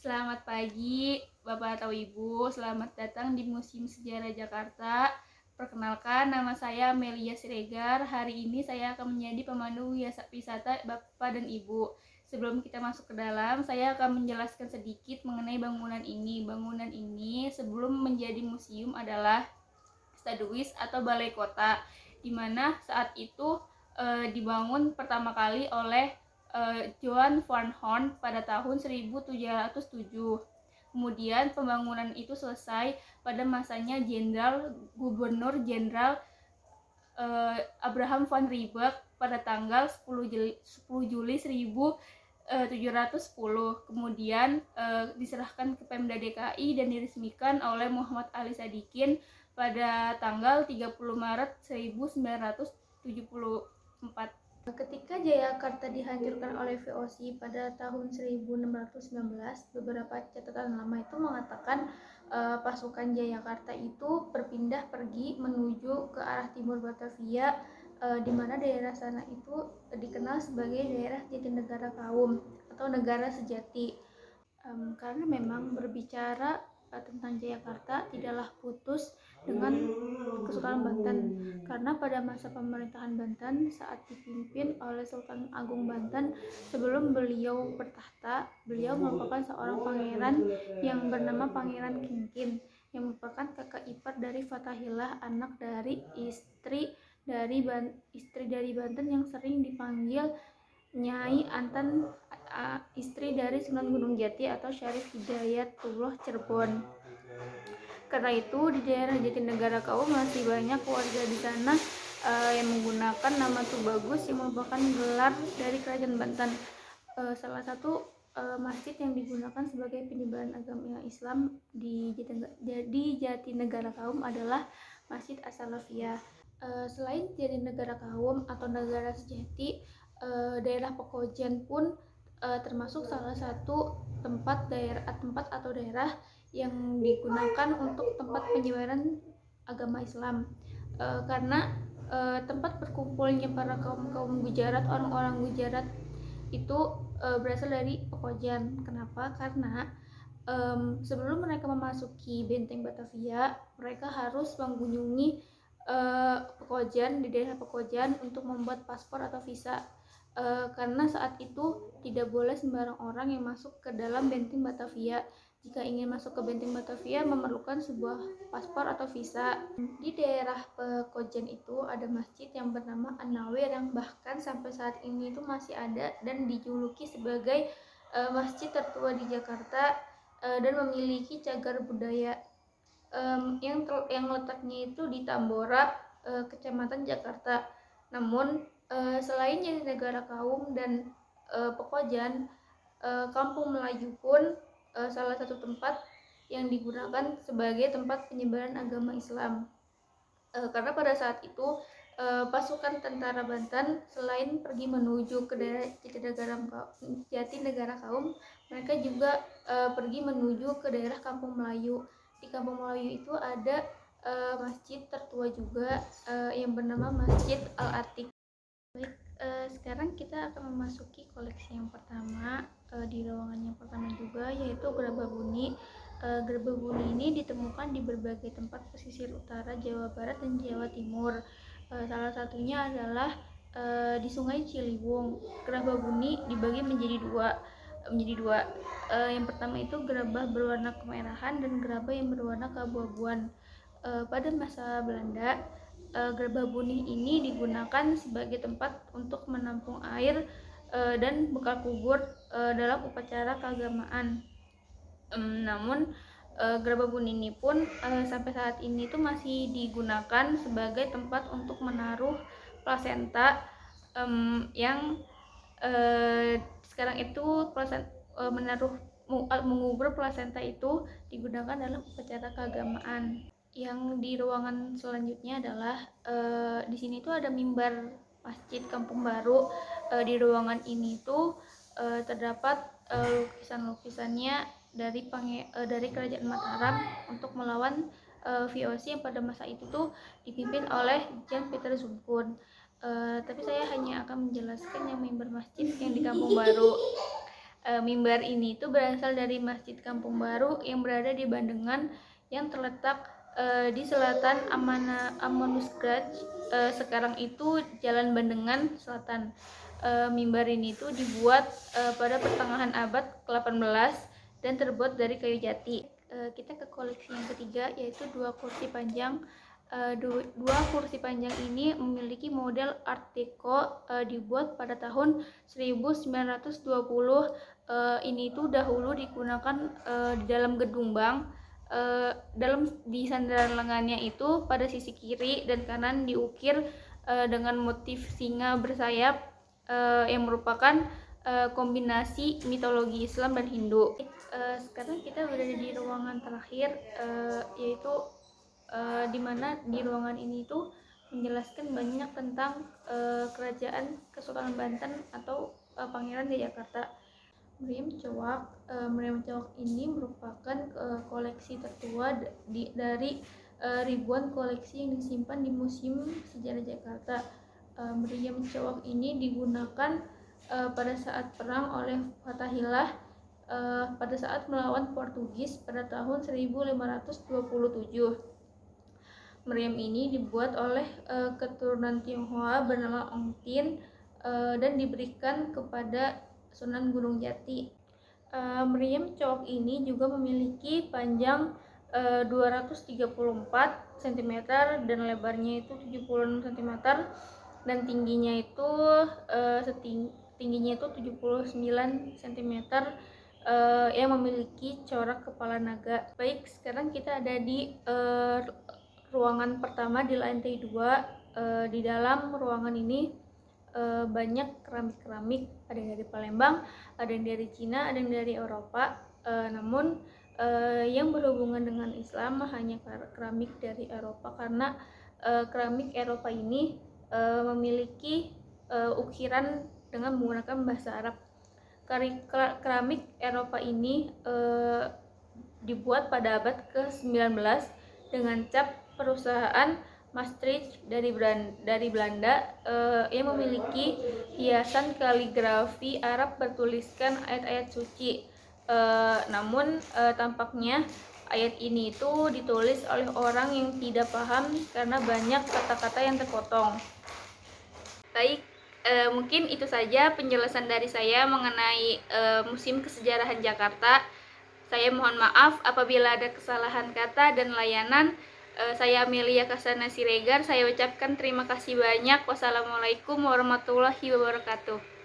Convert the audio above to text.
Selamat pagi, Bapak atau Ibu. Selamat datang di Museum Sejarah Jakarta. Perkenalkan, nama saya Melia Siregar. Hari ini saya akan menjadi pemandu wisata Bapak dan Ibu. Sebelum kita masuk ke dalam, saya akan menjelaskan sedikit mengenai bangunan ini. Bangunan ini sebelum menjadi museum adalah Staduis atau Balai Kota, di mana saat itu dibangun pertama kali oleh Johan van Horn pada tahun 1707. Kemudian pembangunan itu selesai pada masanya Gubernur Jenderal Abraham van Riebeeck pada tanggal 10 Juli 1710. Kemudian diserahkan ke Pemda DKI dan diresmikan oleh Muhammad Ali Sadikin pada tanggal 30 Maret 1974. Ketika Jayakarta dihancurkan oleh VOC pada tahun 1619, beberapa catatan lama itu mengatakan pasukan Jayakarta itu berpindah pergi menuju ke arah timur Batavia, di mana daerah sana itu dikenal sebagai daerah Jatinegara Kaum atau negara sejati. Karena memang berbicara tentang Jayakarta tidaklah putus dengan Kesultanan Banten, karena pada masa pemerintahan Banten saat dipimpin oleh Sultan Agung Banten, sebelum beliau bertahta, beliau merupakan seorang pangeran yang bernama Pangeran Kingkin, yang merupakan kakak ipar dari Fathahillah, anak dari istri dari Banten yang sering dipanggil Nyai Anten, istri dari Sunan Gunung Jati atau Syarif Hidayatullah Cirebon. Karena itu di daerah Jatinegara Kaum masih banyak warga di sana yang menggunakan nama Tubagus yang merupakan gelar dari Kerajaan Banten. Salah satu masjid yang digunakan sebagai penyebaran agama Islam di Jatinegara Kaum adalah Masjid As-Salafiyah. Selain Jatinegara Kaum atau negara sejati, daerah Pekojan pun termasuk salah satu tempat atau daerah yang digunakan untuk tempat penyebaran agama Islam, karena tempat berkumpulnya para kaum Gujarat, orang-orang Gujarat itu berasal dari Pekojan. Kenapa? Karena sebelum mereka memasuki benteng Batavia, mereka harus mengunjungi Pekojan, di daerah Pekojan, untuk membuat paspor atau visa, karena saat itu tidak boleh sembarang orang yang masuk ke dalam benteng Batavia. Jika ingin masuk ke benteng Batavia memerlukan sebuah paspor atau visa. Di daerah Pekojan itu ada masjid yang bernama An-Nawir, yang bahkan sampai saat ini itu masih ada dan dijuluki sebagai masjid tertua di Jakarta, dan memiliki cagar budaya yang letaknya itu di Tambora, Kecamatan Jakarta. Namun selain Jatinegara Kaum dan Pekojan, Kampung Melayu pun salah satu tempat yang digunakan sebagai tempat penyebaran agama Islam, karena pada saat itu pasukan tentara Banten selain pergi menuju ke daerah Jatinegara Kaum, mereka juga pergi menuju ke daerah Kampung Melayu. Di Kampung Melayu itu ada masjid tertua juga yang bernama Masjid Al-Atiq. Baik, sekarang kita akan memasuki koleksi yang pertama, di ruangan yang pertama juga, yaitu Gerabah Buni. Gerabah Buni ini ditemukan di berbagai tempat pesisir utara Jawa Barat dan Jawa Timur. Salah satunya adalah di Sungai Ciliwung. Gerabah Buni dibagi menjadi dua. Yang pertama itu gerabah berwarna kemerahan dan gerabah yang berwarna keabu-abuan. Pada masa Belanda, Gerabah Buni ini digunakan sebagai tempat untuk menampung air dan bekal kubur dalam upacara keagamaan. Namun Gerabah Buni ini pun sampai saat ini tuh masih digunakan sebagai tempat untuk menaruh plasenta, yang sekarang itu mengubur plasenta itu digunakan dalam upacara keagamaan. Yang di ruangan selanjutnya adalah di sini tuh ada mimbar Masjid Kampung Baru. Di ruangan ini tuh terdapat lukisan-lukisannya dari Kerajaan Mataram untuk melawan VOC yang pada masa itu tuh dipimpin oleh Jan Pieter Zoekhoorn. Tapi saya hanya akan menjelaskan yang mimbar masjid yang di Kampung Baru. Mimbar ini itu berasal dari Masjid Kampung Baru yang berada di Bandengan yang terletak di selatan Amanusgrad. Sekarang itu Jalan Bandengan Selatan. Mimbar ini itu dibuat pada pertengahan abad ke-18 dan terbuat dari kayu jati. Kita ke koleksi yang ketiga, yaitu dua kursi panjang. Dua kursi panjang ini memiliki model Art Deco, dibuat pada tahun 1920. Ini itu dahulu digunakan di dalam gedung bank. Di sandaran lengannya itu pada sisi kiri dan kanan diukir dengan motif singa bersayap, yang merupakan kombinasi mitologi Islam dan Hindu. Sekarang kita berada di ruangan terakhir, yaitu dimana di ruangan ini tuh menjelaskan banyak tentang kerajaan Kesultanan Banten atau Pangeran Jayakarta. Meriam Cowak ini merupakan koleksi tertua dari ribuan koleksi yang disimpan di Museum Sejarah Jakarta. Meriam Cowak ini digunakan pada saat perang oleh Fathahillah pada saat melawan Portugis pada tahun 1527. Meriam ini dibuat oleh keturunan Tionghoa bernama Ong Tin dan diberikan kepada Sunan Gunung Jati. Meriam Cowak ini juga memiliki panjang 234 cm dan lebarnya itu 76 cm dan tingginya itu 79 cm, yang memiliki corak kepala naga. Baik, sekarang kita ada di ruangan pertama di lantai 2. Di dalam ruangan ini banyak keramik-keramik, ada yang dari Palembang, ada yang dari Cina, ada yang dari Eropa. Namun yang berhubungan dengan Islam hanya keramik dari Eropa, karena keramik Eropa ini memiliki ukiran dengan menggunakan bahasa Arab. Keramik Eropa ini dibuat pada abad ke-19 dengan cap perusahaan Maastricht dari Belanda, yang memiliki hiasan kaligrafi Arab bertuliskan ayat-ayat suci. Namun tampaknya ayat ini itu ditulis oleh orang yang tidak paham karena banyak kata-kata yang terpotong. Baik, mungkin itu saja penjelasan dari saya mengenai Museum Kesejarahan Jakarta. Saya mohon maaf apabila ada kesalahan kata dan layanan. Saya Amelia Kasana Siregar, saya ucapkan terima kasih banyak. Wassalamualaikum warahmatullahi wabarakatuh.